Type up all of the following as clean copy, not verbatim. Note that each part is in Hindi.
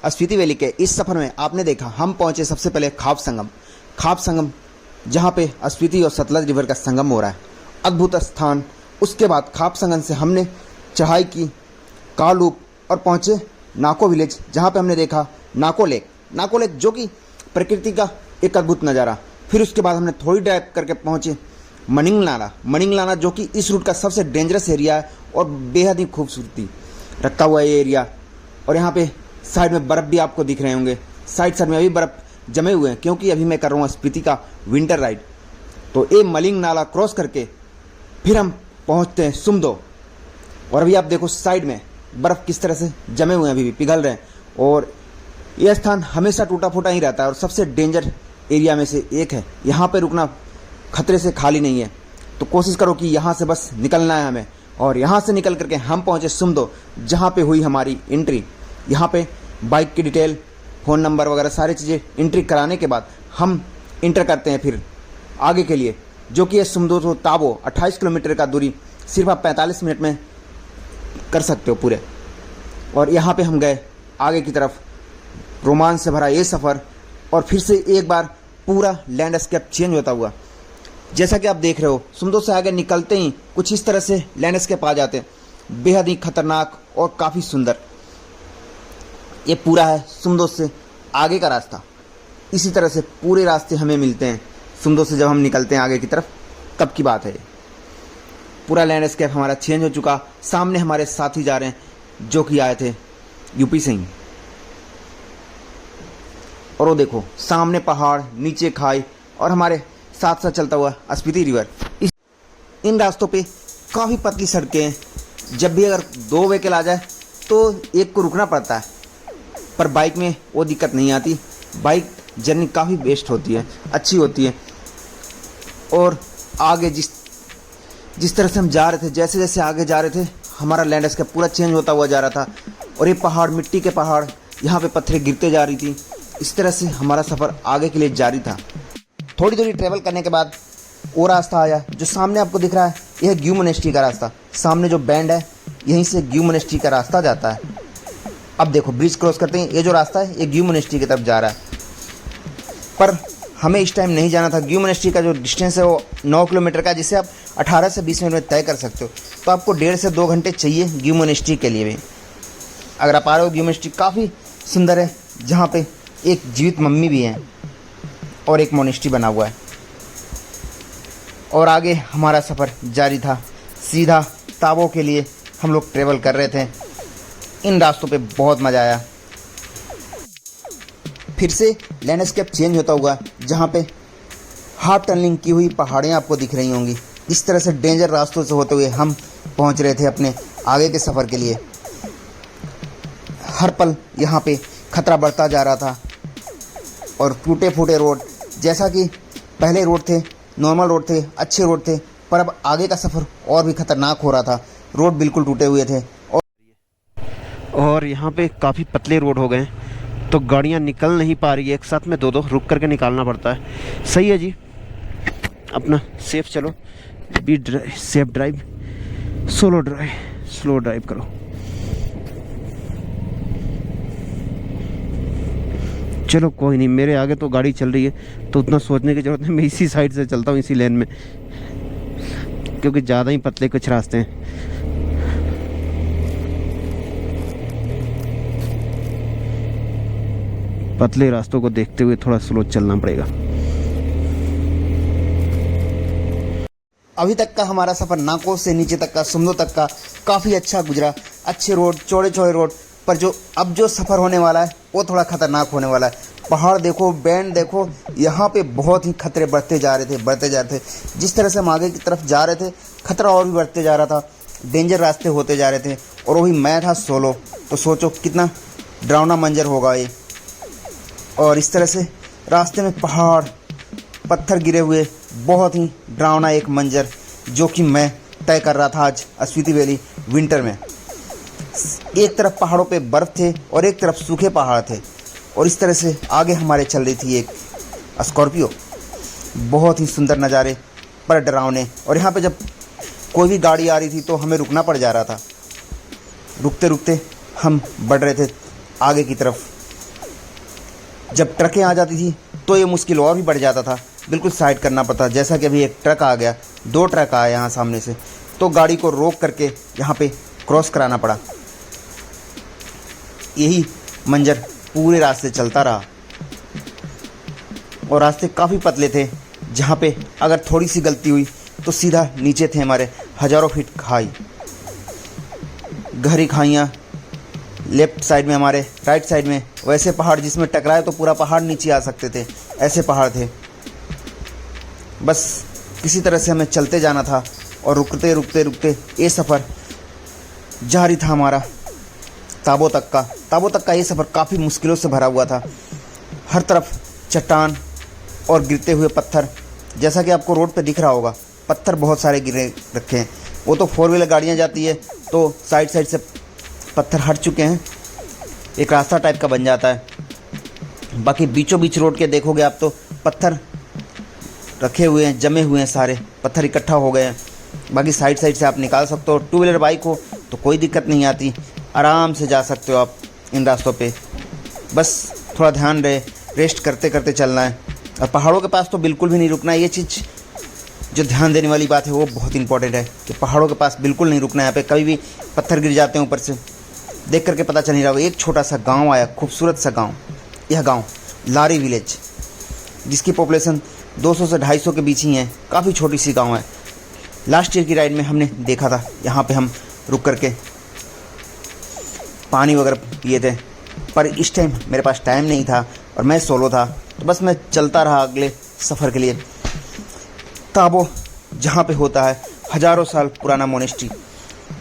स्पीति वैली के इस सफ़र में आपने देखा हम पहुंचे सबसे पहले खाप संगम जहां पे स्पीति और सतलज रिवर का संगम हो रहा है। अद्भुत स्थान। उसके बाद खाप संगम से हमने चढ़ाई की कालूप और पहुंचे नाको विलेज, जहां पे हमने देखा नाको लेक जो कि प्रकृति का एक अद्भुत नज़ारा। फिर उसके बाद हमने थोड़ी ड्राइव करके पहुंचे मणिंग नाला जो कि इस रूट का सबसे डेंजरस एरिया है और बेहद ही खूबसूरती रखता हुआ ये एरिया। और यहाँ पे साइड में बर्फ़ भी आपको दिख रहे होंगे, साइड में अभी बर्फ़ जमे हुए हैं क्योंकि अभी मैं कर रहा हूँ स्पीति का विंटर राइड। तो ये मलिंग नाला क्रॉस करके फिर हम पहुँचते हैं सुमदो। और अभी आप देखो साइड में बर्फ़ किस तरह से जमे हुए हैं, अभी भी पिघल रहे हैं। और यह स्थान हमेशा टूटा फूटा ही रहता है और सबसे डेंजर एरिया में से एक है। यहाँ पे रुकना खतरे से खाली नहीं है, तो कोशिश करो कि यहाँ से बस निकलना है हमें। और यहाँ से निकल करके हम पहुँचे सुमदो, जहाँ पे हुई हमारी एंट्री। यहाँ पे बाइक की डिटेल, फ़ोन नंबर वगैरह सारी चीज़ें एंट्री कराने के बाद हम इंटर करते हैं फिर आगे के लिए, जो कि है सुमदो से ताबो 28 किलोमीटर का दूरी सिर्फ आप 45 मिनट में कर सकते हो पूरे। और यहाँ पे हम गए आगे की तरफ, रोमांच से भरा ये सफ़र। और फिर से एक बार पूरा लैंडस्केप चेंज होता हुआ, जैसा कि आप देख रहे हो सुमदो से आगे निकलते ही कुछ इस तरह से लैंडस्केप आ जाते हैं, बेहद ही खतरनाक और काफ़ी सुंदर। ये पूरा है सुमदो से आगे का रास्ता। इसी तरह से पूरे रास्ते हमें मिलते हैं सुमदो से जब हम निकलते हैं आगे की तरफ, तब की बात है। पूरा लैंडस्केप हमारा चेंज हो चुका। सामने हमारे साथी जा रहे हैं जो कि आए थे यूपी से ही। और वो देखो सामने पहाड़, नीचे खाई और हमारे साथ साथ चलता हुआ स्पीति रिवर। इन रास्तों पे काफ़ी पतली सड़कें हैं। जब भी अगर 2 व्हीकल आ जाए तो एक को रुकना पड़ता है, पर बाइक में वो दिक्कत नहीं आती। बाइक जर्नी काफ़ी बेस्ट होती है, अच्छी होती है। और आगे जिस तरह से हम जा रहे थे, जैसे जैसे आगे जा रहे थे हमारा लैंडस्केप पूरा चेंज होता हुआ जा रहा था। और ये पहाड़, मिट्टी के पहाड़, यहाँ पे पत्थरें गिरते जा रही थी। इस तरह से हमारा सफ़र आगे के लिए जारी था। थोड़ी थोड़ी ट्रैवल करने के बाद वो रास्ता आया जो सामने आपको दिख रहा है। यह ग्यू मोनेस्ट्री का रास्ता। सामने जो बैंड है यहीं से ग्यू मोनेस्ट्री का रास्ता जाता है। अब देखो ब्रिज क्रॉस करते हैं, ये जो रास्ता है ये ग्यू मोनेस्ट्री की तरफ जा रहा है। पर हमें इस टाइम नहीं जाना था। ग्यू मोनेस्ट्री का जो डिस्टेंस है वो 9 किलोमीटर का, जिसे आप 18 से 20 मिनट में तय कर सकते हो। तो आपको 1.5 से 2 घंटे चाहिए ग्यू मोनेस्ट्री के लिए भी। अगर आप आ रहे हो, ग्यू मोनेस्ट्री काफ़ी सुंदर है, जहाँ पे एक जीवित मम्मी भी है और एक मोनेस्ट्री बना हुआ है। और आगे हमारा सफ़र जारी था। सीधा ताबो के लिए हम लोग ट्रेवल कर रहे थे। इन रास्तों पे बहुत मज़ा आया। फिर से लैंडस्केप चेंज होता हुआ, जहाँ पे हाफ टनलिंग की हुई पहाड़ियाँ आपको दिख रही होंगी। इस तरह से डेंजर रास्तों से होते हुए हम पहुँच रहे थे अपने आगे के सफ़र के लिए। हर पल यहाँ पे खतरा बढ़ता जा रहा था और टूटे फूटे रोड, जैसा कि पहले रोड थे, नॉर्मल रोड थे, अच्छे रोड थे, पर अब आगे का सफ़र और भी खतरनाक हो रहा था। रोड बिल्कुल टूटे हुए थे और यहाँ पे काफ़ी पतले रोड हो गए, तो गाड़ियाँ निकल नहीं पा रही है। एक साथ में 2-2 रुक करके निकालना पड़ता है। सही है जी, अपना सेफ चलो, सेफ ड्राइव, स्लो ड्राइव करो। चलो कोई नहीं, मेरे आगे तो गाड़ी चल रही है तो उतना सोचने की ज़रूरत नहीं। मैं इसी साइड से चलता हूँ, इसी लेन में, क्योंकि ज़्यादा ही पतले कुछ रास्ते हैं। पतले रास्तों को देखते हुए थोड़ा स्लो चलना पड़ेगा। अभी तक का हमारा सफ़र नाको से नीचे तक का, सुमदो तक का काफ़ी अच्छा गुजरा। अच्छे रोड, चौड़े चौड़े रोड, पर अब जो सफ़र होने वाला है वो थोड़ा ख़तरनाक होने वाला है। पहाड़ देखो, बैंड देखो, यहाँ पे बहुत ही खतरे बढ़ते जा रहे थे। जिस तरह से हम आगे की तरफ जा रहे थे, खतरा और भी बढ़ते जा रहा था। डेंजर रास्ते होते जा रहे थे और वही मैं था सोलो, तो सोचो कितना डरावना मंजर होगा ये। और इस तरह से रास्ते में पहाड़, पत्थर गिरे हुए, बहुत ही डरावना एक मंजर जो कि मैं तय कर रहा था आज स्पीति वैली विंटर में। एक तरफ पहाड़ों पे बर्फ़ थे और एक तरफ सूखे पहाड़ थे, और इस तरह से आगे हमारे चल रही थी एक स्कॉर्पियो। बहुत ही सुंदर नज़ारे पर डरावने। और यहाँ पे जब कोई भी गाड़ी आ रही थी तो हमें रुकना पड़ जा रहा था। रुकते रुकते हम बढ़ रहे थे आगे की तरफ। जब ट्रकें आ जाती थी तो ये मुश्किल और भी बढ़ जाता था, बिल्कुल साइड करना पड़ता। जैसा कि अभी एक ट्रक आ गया, 2 ट्रक आए यहाँ सामने से, तो गाड़ी को रोक करके यहाँ पे क्रॉस कराना पड़ा। यही मंजर पूरे रास्ते चलता रहा और रास्ते काफ़ी पतले थे, जहाँ पे अगर थोड़ी सी गलती हुई तो सीधा नीचे थे हमारे हज़ारों फीट खाई, गहरी खाइयाँ लेफ्ट साइड में, हमारे राइट साइड में वैसे पहाड़ जिसमें टकराए तो पूरा पहाड़ नीचे आ सकते थे, ऐसे पहाड़ थे। बस किसी तरह से हमें चलते जाना था और रुकते रुकते रुकते ये सफ़र जारी था हमारा ताबो तक का। ताबो तक का ये सफ़र काफ़ी मुश्किलों से भरा हुआ था। हर तरफ चट्टान और गिरते हुए पत्थर, जैसा कि आपको रोड पे दिख रहा होगा, पत्थर बहुत सारे गिरे रखे हैं। वो तो 4 व्हीलर गाड़ियाँ जाती है तो साइड साइड से पत्थर हट चुके हैं, एक रास्ता टाइप का बन जाता है। बाकी बीचों बीच रोड के देखोगे आप तो पत्थर रखे हुए हैं, जमे हुए हैं, सारे पत्थर इकट्ठा हो गए हैं। बाकी साइड साइड से आप निकाल सकते हो। 2 व्हीलर बाइक हो तो कोई दिक्कत नहीं आती, आराम से जा सकते हो आप इन रास्तों पे। बस थोड़ा ध्यान रहे, रेस्ट करते करते चलना है। और पहाड़ों के पास तो बिल्कुल भी नहीं रुकना है। ये चीज़ जो ध्यान देने वाली बात है वो बहुत इंपॉर्टेंट है कि पहाड़ों के पास बिल्कुल नहीं रुकना है। यहाँ पे कभी भी पत्थर गिर जाते हैं ऊपर से, देख करके पता चल नहीं रहा होगा। एक छोटा सा गांव आया, खूबसूरत सा गांव। यह गांव लारी विलेज, जिसकी पॉपुलेशन 200 से 250 के बीच ही है, काफ़ी छोटी सी गांव है। लास्ट ईयर की राइड में हमने देखा था, यहाँ पे हम रुक करके पानी वगैरह पिए थे, पर इस टाइम मेरे पास टाइम नहीं था और मैं सोलो था, तो बस मैं चलता रहा अगले सफ़र के लिए। ताबो जहाँ पे होता है हज़ारों साल पुराना मोनेस्ट्री,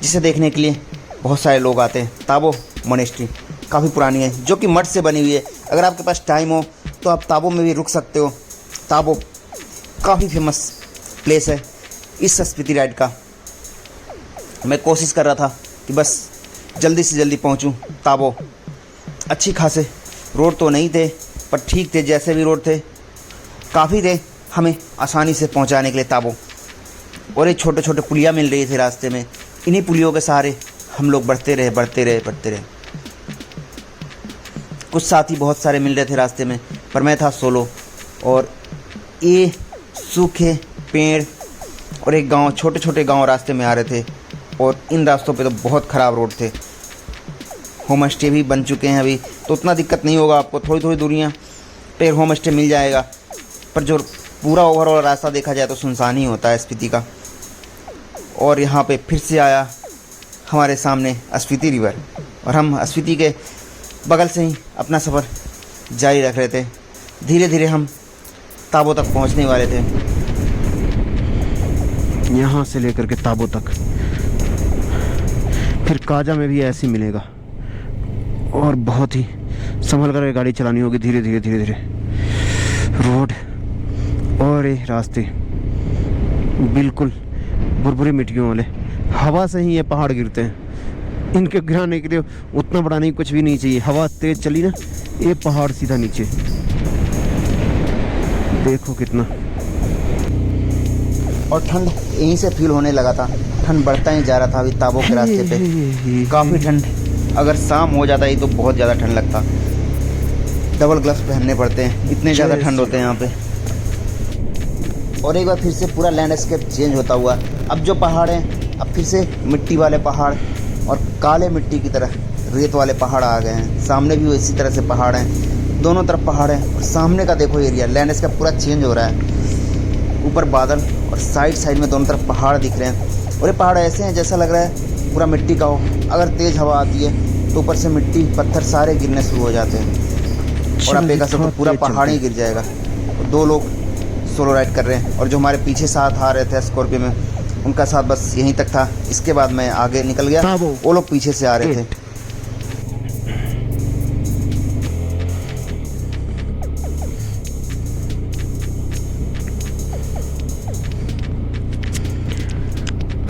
जिसे देखने के लिए बहुत सारे लोग आते हैं। ताबो मोनेस्ट्री काफ़ी पुरानी है, जो कि मठ से बनी हुई है। अगर आपके पास टाइम हो तो आप ताबो में भी रुक सकते हो। ताबो काफ़ी फेमस प्लेस है इस स्पीति राइड का। मैं कोशिश कर रहा था कि बस जल्दी से जल्दी पहुंचूं ताबो। अच्छी खासे रोड तो नहीं थे, पर ठीक थे, जैसे भी रोड थे काफ़ी थे हमें आसानी से पहुंचाने के लिए ताबो। और ये छोटे छोटे पुलिया मिल रही थी रास्ते में, इन्हीं पुलियों के सहारे हम लोग बढ़ते रहे। कुछ साथी बहुत सारे मिल रहे थे रास्ते में, पर मैं था सोलो। और ये सूखे पेड़ और एक गांव, छोटे छोटे गांव रास्ते में आ रहे थे, और इन रास्तों पे तो बहुत ख़राब रोड थे। होम स्टे भी बन चुके हैं अभी, तो उतना दिक्कत नहीं होगा आपको, थोड़ी थोड़ी दूरियां पे होम स्टे मिल जाएगा। पर जो पूरा ओवरऑल रास्ता देखा जाए तो सुनसान ही होता है स्पीति का। और यहाँ पे फिर से आया हमारे सामने स्पीति रिवर, और हम स्पीति के बगल से ही अपना सफ़र जारी रख रहे थे। धीरे धीरे हम ताबो तक पहुँचने वाले थे। यहाँ से लेकर के ताबो तक, फिर काजा में भी ऐसे ही मिलेगा, और बहुत ही संभल कर गाड़ी चलानी होगी। धीरे धीरे रोड और ये रास्ते बिल्कुल भुरभुरी मिट्टियों वाले, हवा से ही ये पहाड़ गिरते हैं। इनके गिराने के लिए उतना बड़ा नहीं, कुछ भी नहीं चाहिए। हवा तेज चली ना, ये पहाड़ सीधा नीचे, देखो कितना। और ठंड यहीं से फील होने लगा था, ठंड बढ़ता ही जा रहा था। अभी ताबो के रास्ते पे काफ़ी ठंड, अगर शाम हो जाता है तो बहुत ज़्यादा ठंड लगता। डबल ग्लव्स पहनने पड़ते हैं, इतने ज़्यादा ठंड होते हैं यहाँ पे। और एक बार फिर से पूरा लैंडस्केप चेंज होता हुआ, अब जो पहाड़ हैं अब फिर से मिट्टी वाले पहाड़ और काले मिट्टी की तरह रेत वाले पहाड़ आ गए हैं। सामने भी इसी तरह से पहाड़ हैं, दोनों तरफ पहाड़ हैं। और सामने का देखो एरिया, लैंडस्केप पूरा चेंज हो रहा है। ऊपर बादल और साइड साइड में दोनों तरफ पहाड़ दिख रहे हैं। और ये पहाड़ ऐसे हैं जैसा लग रहा है पूरा मिट्टी का हो। अगर तेज़ हवा आती है तो ऊपर से मिट्टी पत्थर सारे गिरने शुरू हो जाते हैं, और आप देखा सब तो पूरा पहाड़ ही गिर जाएगा। 2 लोग सोलो राइड कर रहे हैं, और जो हमारे पीछे साथ आ रहे थे स्कॉर्पियो में, उनका साथ बस यहीं तक था। इसके बाद मैं आगे निकल गया, वो लोग पीछे से आ रहे थे।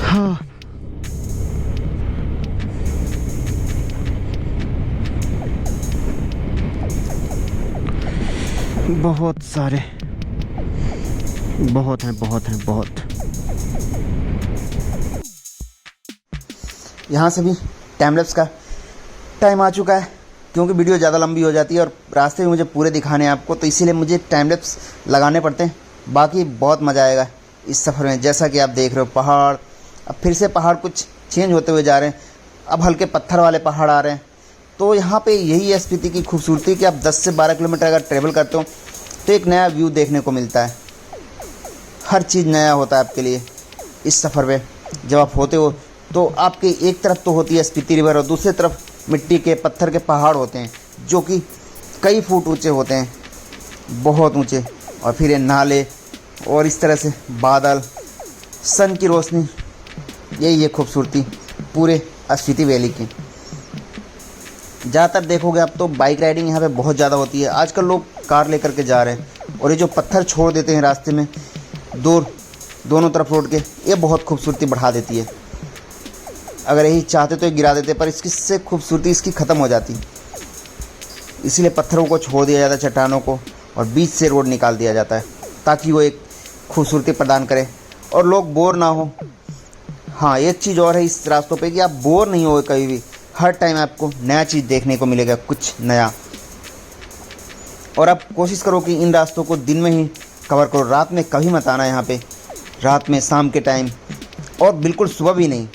हाँ, बहुत सारे, बहुत हैं। यहाँ से भी टाइम लैप्स का टाइम आ चुका है। क्योंकि वीडियो ज़्यादा लंबी हो जाती है और रास्ते भी मुझे पूरे दिखाने हैं आपको, तो इसीलिए मुझे टाइम लैप्स लगाने पड़ते हैं। बाकी बहुत मज़ा आएगा इस सफ़र में। जैसा कि आप देख रहे हो पहाड़, अब फिर से पहाड़ कुछ चेंज होते हुए जा रहे हैं, अब हल्के पत्थर वाले पहाड़ आ रहे हैं। तो यहाँ पे यही है स्पीति की खूबसूरती कि आप 10 से 12 किलोमीटर अगर ट्रेवल करते हो तो एक नया व्यू देखने को मिलता है। हर चीज़ नया होता है आपके लिए इस सफ़र में। जब आप होते हो तो आपके एक तरफ तो होती है स्पीति रिवर और दूसरी तरफ मिट्टी के पत्थर के पहाड़ होते हैं जो कि कई फुट ऊंचे होते हैं, बहुत ऊंचे। और फिर ये नाले और इस तरह से बादल, सन की रोशनी, यही है खूबसूरती पूरे स्पीति वैली की। ज़्यादातर देखोगे आप तो बाइक राइडिंग यहाँ पे बहुत ज़्यादा होती है। आजकल लोग कार लेकर के जा रहे हैं और ये जो पत्थर छोड़ देते हैं रास्ते में दोनों तरफ रोड के, ये बहुत खूबसूरती बढ़ा देती है। अगर यही चाहते तो ये गिरा देते, पर इससे खूबसूरती इसकी ख़त्म हो जाती। इसीलिए पत्थरों को छोड़ दिया जाता है, चट्टानों को, और बीच से रोड निकाल दिया जाता है ताकि वो एक खूबसूरती प्रदान करे और लोग बोर ना हो। हाँ, एक चीज़ और है इस रास्तों पे कि आप बोर नहीं होगे कभी भी। हर टाइम आपको नया चीज़ देखने को मिलेगा, कुछ नया। और आप कोशिश करो कि इन रास्तों को दिन में ही कवर करो, रात में कभी मत आना यहाँ पे। रात में, शाम के टाइम, और बिल्कुल सुबह भी नहीं।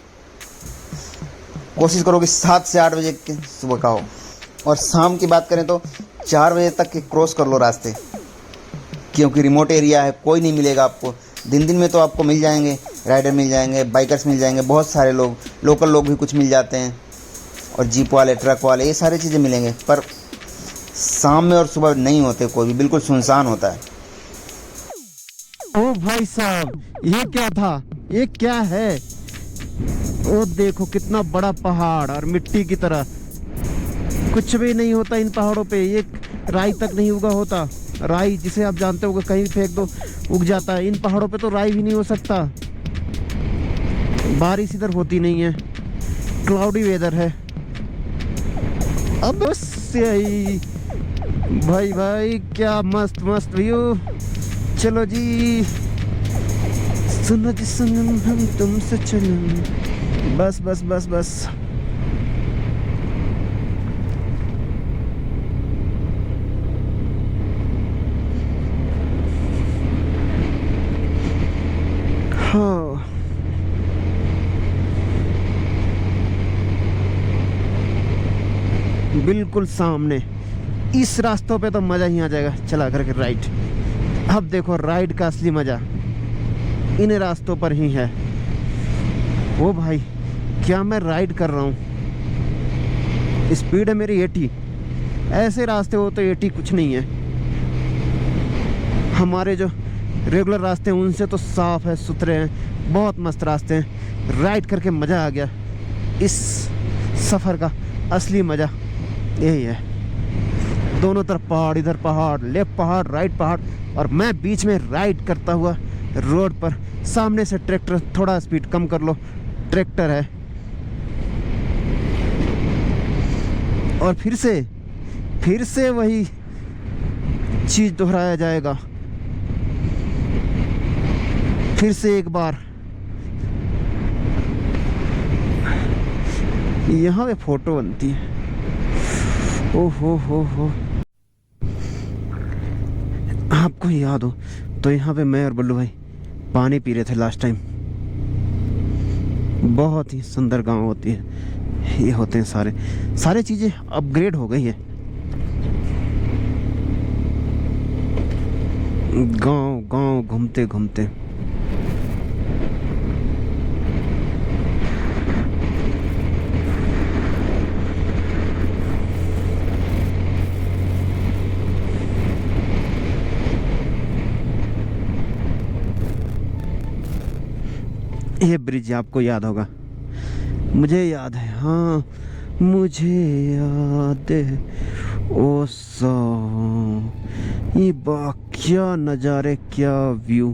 कोशिश करो कि 7 से 8 बजे के सुबह का हो। और शाम की बात करें तो 4 बजे तक के क्रॉस कर लो रास्ते, क्योंकि रिमोट एरिया है, कोई नहीं मिलेगा आपको। दिन में तो आपको मिल जाएंगे, राइडर मिल जाएंगे, बाइकर्स मिल जाएंगे, बहुत सारे लोग, लोकल लोग भी कुछ मिल जाते हैं, और जीप वाले, ट्रक वाले, ये सारी चीज़ें मिलेंगे। पर शाम में और सुबह नहीं होते कोई भी, बिल्कुल सुनसान होता है। ओ भाई साहब, ये क्या था? ये क्या है? ओ देखो कितना बड़ा पहाड़ और मिट्टी की तरह। कुछ भी नहीं होता इन पहाड़ों पे। एक राई तक नहीं उगा होता। राई जिसे आप जानते हो कहीं फेंक दो उग जाता है। इन पहाड़ों पे तो राई भी नहीं हो सकता। बारिश इधर होती नहीं है, क्लाउडी वेदर है। अब यही भाई क्या मस्त मस्त व्यू। चलो जी, सुनो जी सनम हम तुमसे चलें, बस बस बस बस। हाँ, बिल्कुल सामने। इस रास्तों पे तो मज़ा ही आ जाएगा चला करके राइड। अब देखो राइड का असली मज़ा इन रास्तों पर ही है। ओ भाई, क्या मैं राइड कर रहा हूँ। स्पीड है मेरी 80। ऐसे रास्ते हो तो 80 कुछ नहीं है। हमारे जो रेगुलर रास्ते हैं उनसे तो साफ है, सुथरे हैं, बहुत मस्त रास्ते हैं। राइड करके मज़ा आ गया। इस सफ़र का असली मज़ा यही है। दोनों तरफ पहाड़, इधर पहाड़, लेफ्ट पहाड़, राइट पहाड़, और मैं बीच में राइड करता हुआ रोड पर। सामने से ट्रैक्टर, थोड़ा स्पीड कम कर लो, ट्रैक्टर है। और फिर से वही चीज़ दोहराया जाएगा। फिर से एक बार यहाँ पे फोटो बनती है। ओहो हो। आपको याद हो तो यहाँ पे मैं और बल्लू भाई पानी पी रहे थे लास्ट टाइम। बहुत ही सुंदर गांव होती है। ये होते हैं सारे चीज़ें अपग्रेड हो गई है। गांव घूमते घूमते ये ब्रिज आपको याद होगा, मुझे याद है। हाँ, मुझे याद है। ओ ये क्या नज़ारे, क्या व्यू।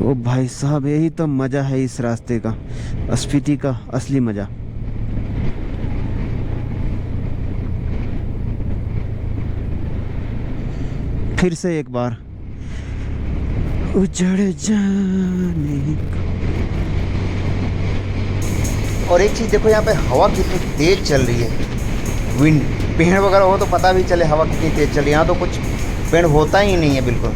ओ भाई साहब, यही तो मज़ा है इस रास्ते का, स्पीति का असली मज़ा। फिर से एक बार उजड़ जाने का। और एक चीज़ देखो, यहाँ पे हवा कितनी तेज चल रही है। विंड, पेड़ वगैरह हो तो पता भी चले हवा कितनी तेज़ चली। यहाँ तो कुछ पेड़ होता ही नहीं है बिल्कुल।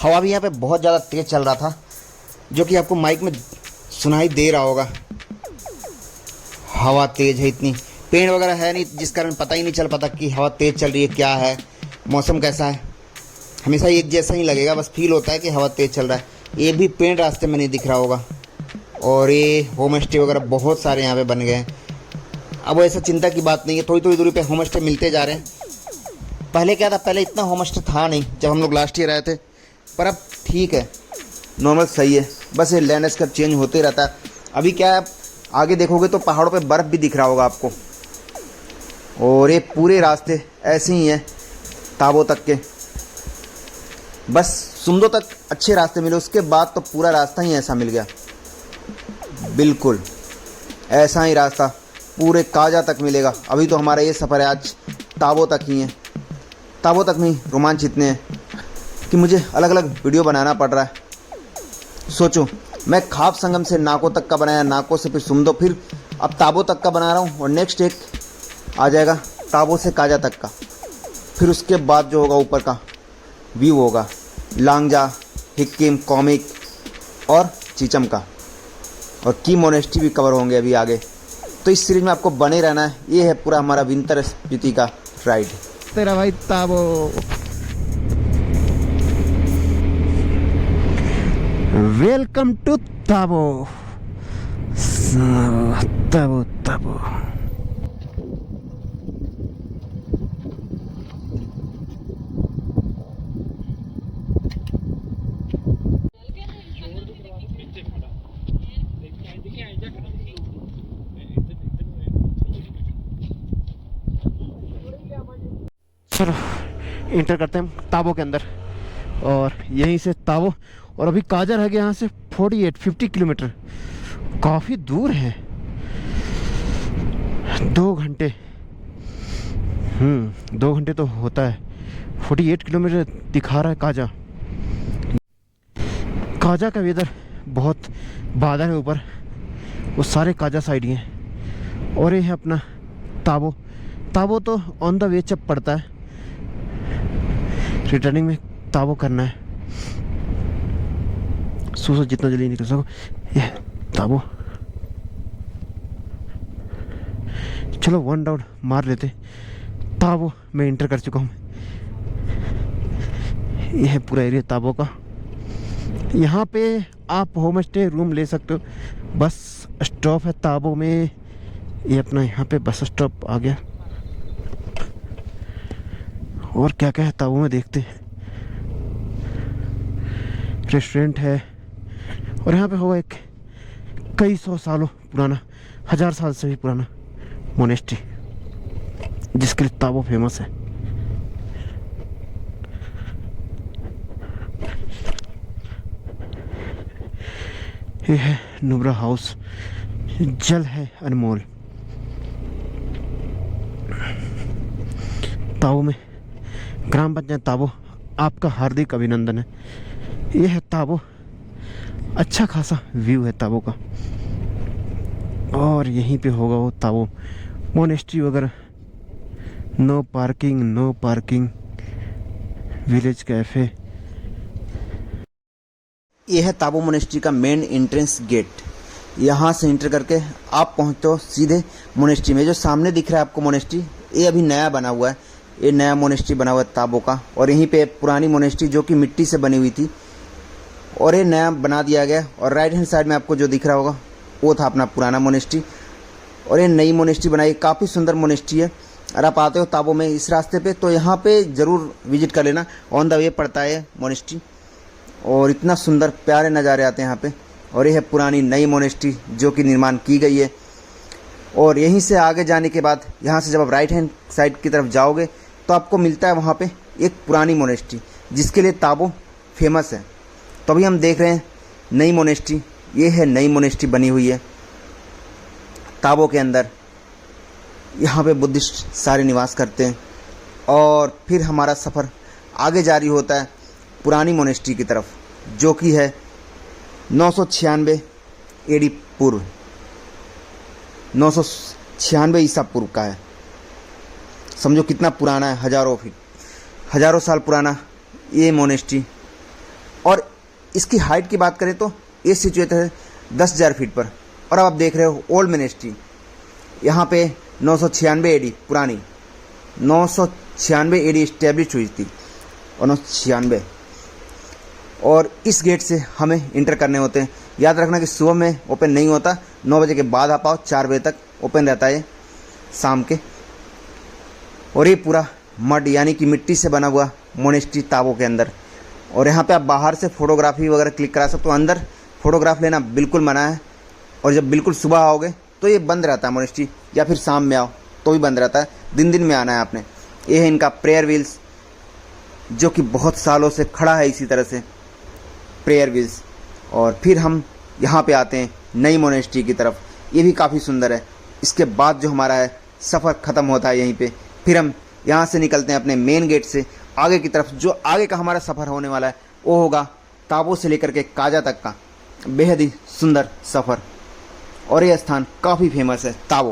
हवा भी यहाँ पे बहुत ज़्यादा तेज़ चल रहा था, जो कि आपको माइक में सुनाई दे रहा होगा। हवा तेज़ है इतनी, पेड़ वगैरह है नहीं, जिस कारण पता ही नहीं चल पाता कि हवा तेज़ चल रही है, क्या है, मौसम कैसा है। हमेशा एक जैसा ही लगेगा, बस फील होता है कि हवा तेज़ चल रहा है। एक भी पेड़ रास्ते में नहीं दिख रहा होगा। और ये होम स्टे वगैरह बहुत सारे यहाँ पे बन गए हैं। अब ऐसा चिंता की बात नहीं है, थोड़ी थोड़ी दूरी पे होम स्टे मिलते जा रहे हैं। पहले क्या था, पहले इतना होम स्टे था नहीं जब हम लोग लास्ट ईयर आए थे, पर अब ठीक है, नॉर्मल सही है। बस ये लैंडस्केप चेंज होते रहता है। अभी क्या है, आगे देखोगे तो पहाड़ों पे बर्फ़ भी दिख रहा होगा आपको। और ये पूरे रास्ते ऐसे ही हैं ताबो तक के। बस सुमदो तक अच्छे रास्ते मिले, उसके बाद तो पूरा रास्ता ही ऐसा मिल गया। बिल्कुल ऐसा ही रास्ता पूरे काजा तक मिलेगा। अभी तो हमारा ये सफ़र है आज ताबो तक ही है। ताबो तक में रोमांच इतने हैं कि मुझे अलग अलग वीडियो बनाना पड़ रहा है। सोचो, मैं खाप संगम से नाको तक का बनाया, नाको से फिर सुमदो, फिर अब ताबो तक का बना रहा हूँ। और नेक्स्ट एक आ जाएगा ताबो से काजा तक का। फिर उसके बाद जो होगा ऊपर का व्यू होगा लांगजा, हिक्किम, कॉमिक और चीचम का, और की मोनेस्ट्री भी कवर होंगे अभी आगे। तो इस सीरीज में आपको बने रहना है। ये है पूरा हमारा विंटर स्पीति का राइड। तेरा भाई ताबो। Welcome to Tabo. ताबो ताबो। चलो इंटर करते हैं ताबो के अंदर, और यहीं से ताबो, और अभी काजा रह गया यहाँ से 50 किलोमीटर, काफ़ी दूर है। 2 घंटे 2 घंटे तो होता है। 48 किलोमीटर दिखा रहा है काजा। काजा का वेदर बहुत बादल है ऊपर, वो सारे काजा साइड ही हैं। और ये है अपना ताबो। ताबो तो ऑन द वे जब पड़ता है, रिटर्निंग में ताबो करना है। सोचो जितना जल्दी निकल सको। ये ताबो। चलो 1 राउंड मार लेते। ताबो मैं इंटर कर चुका हूँ। यह है पूरा एरिया ताबो का। यहाँ पे आप होम स्टे रूम ले सकते हो। बस स्टॉप है ताबो में, ये अपना यहाँ पे बस स्टॉप आ गया। और क्या क्या है ताबो में देखते हैं। रेस्टोरेंट है, और यहाँ पे होगा एक कई 100 सालों पुराना, 1000 साल से भी पुराना मोनेस्ट्री, जिसके लिए ताबो फेमस है। ये है नुब्रा हाउस। जल है अनमोल। ताबो में ग्राम पंचायत ताबो, आपका हार्दिक अभिनंदन है। यह है ताबो। अच्छा खासा व्यू है ताबो का। और यहीं पे होगा वो ताबो मोनेस्ट्री वगैरह। No parking, village cafe. यह है ताबो मोनेस्ट्री का मेन एंट्रेंस गेट। यहाँ से इंटर करके आप पहुँचते हो सीधे मोनेस्ट्री में। जो सामने दिख रहा है आपको मोनेस्ट्री, ये अभी नया बना हुआ है। ये नया मोनेस्ट्री बना हुआ है ताबो का। और यहीं पे पुरानी मोनेस्ट्री जो कि मिट्टी से बनी हुई थी, और ये नया बना दिया गया। और राइट हैंड साइड में आपको जो दिख रहा होगा वो था अपना पुराना मोनेस्ट्री, और ये नई मोनेस्ट्री बनाई। काफ़ी सुंदर मोनेस्ट्री है। अगर आप आते हो ताबो में इस रास्ते पे, तो यहाँ पे ज़रूर विजिट कर लेना। ऑन द वे पड़ता है मोनेस्ट्री, और इतना सुंदर प्यारे नज़ारे आते हैं यहाँ पे। और ये है पुरानी नई मोनेस्ट्री जो कि निर्माण की गई है। और यहीं से आगे जाने के बाद, यहाँ से जब आप राइट हैंड साइड की तरफ जाओगे तो आपको मिलता है वहाँ पे एक पुरानी मोनेस्ट्री, जिसके लिए ताबो फेमस है। तो अभी हम देख रहे हैं नई मोनेस्ट्री। ये है नई मोनेस्ट्री बनी हुई है ताबो के अंदर। यहाँ पे बुद्धिस्ट सारे निवास करते हैं। और फिर हमारा सफ़र आगे जारी होता है पुरानी मोनेस्ट्री की तरफ, जो कि है 996 एडी पूर्व। 996 ईसा पूर्व का है। समझो कितना पुराना है, हजारों साल पुराना ये मोनेस्ट्री। और इसकी हाइट की बात करें तो ये सिचुएटेड है 10,000 फीट पर। और अब आप देख रहे हो ओल्ड मोनेस्ट्री, यहाँ पे 996 एडी पुरानी, 996 एडी इस्टेब्लिश हुई थी और 996। और इस गेट से हमें इंटर करने होते हैं। याद रखना कि सुबह में ओपन नहीं होता, 9 बजे के बाद आप आओ, 4 बजे तक ओपन रहता है शाम के। और ये पूरा मड यानी कि मिट्टी से बना हुआ मोनेस्ट्री ताबो के अंदर। और यहाँ पे आप बाहर से फोटोग्राफी वगैरह क्लिक करा सकते हो, अंदर फोटोग्राफ लेना बिल्कुल मना है। और जब बिल्कुल सुबह आओगे तो ये बंद रहता है मोनेस्ट्री, या फिर शाम में आओ तो भी बंद रहता है, दिन में आना है आपने। ये है इनका प्रेयर व्हील्स, जो कि बहुत सालों से खड़ा है इसी तरह से, प्रेयर व्हील्स। और फिर हम यहाँ पे आते हैं नई मोनेस्ट्री की तरफ, ये भी काफ़ी सुंदर है। इसके बाद जो हमारा है सफ़र ख़त्म होता है यहीं पे। फिर हम यहाँ से निकलते हैं अपने मेन गेट से आगे की तरफ। जो आगे का हमारा सफ़र होने वाला है वो होगा ताबो से लेकर के काजा तक का बेहद ही सुंदर सफ़र। और ये स्थान काफ़ी फेमस है ताबो।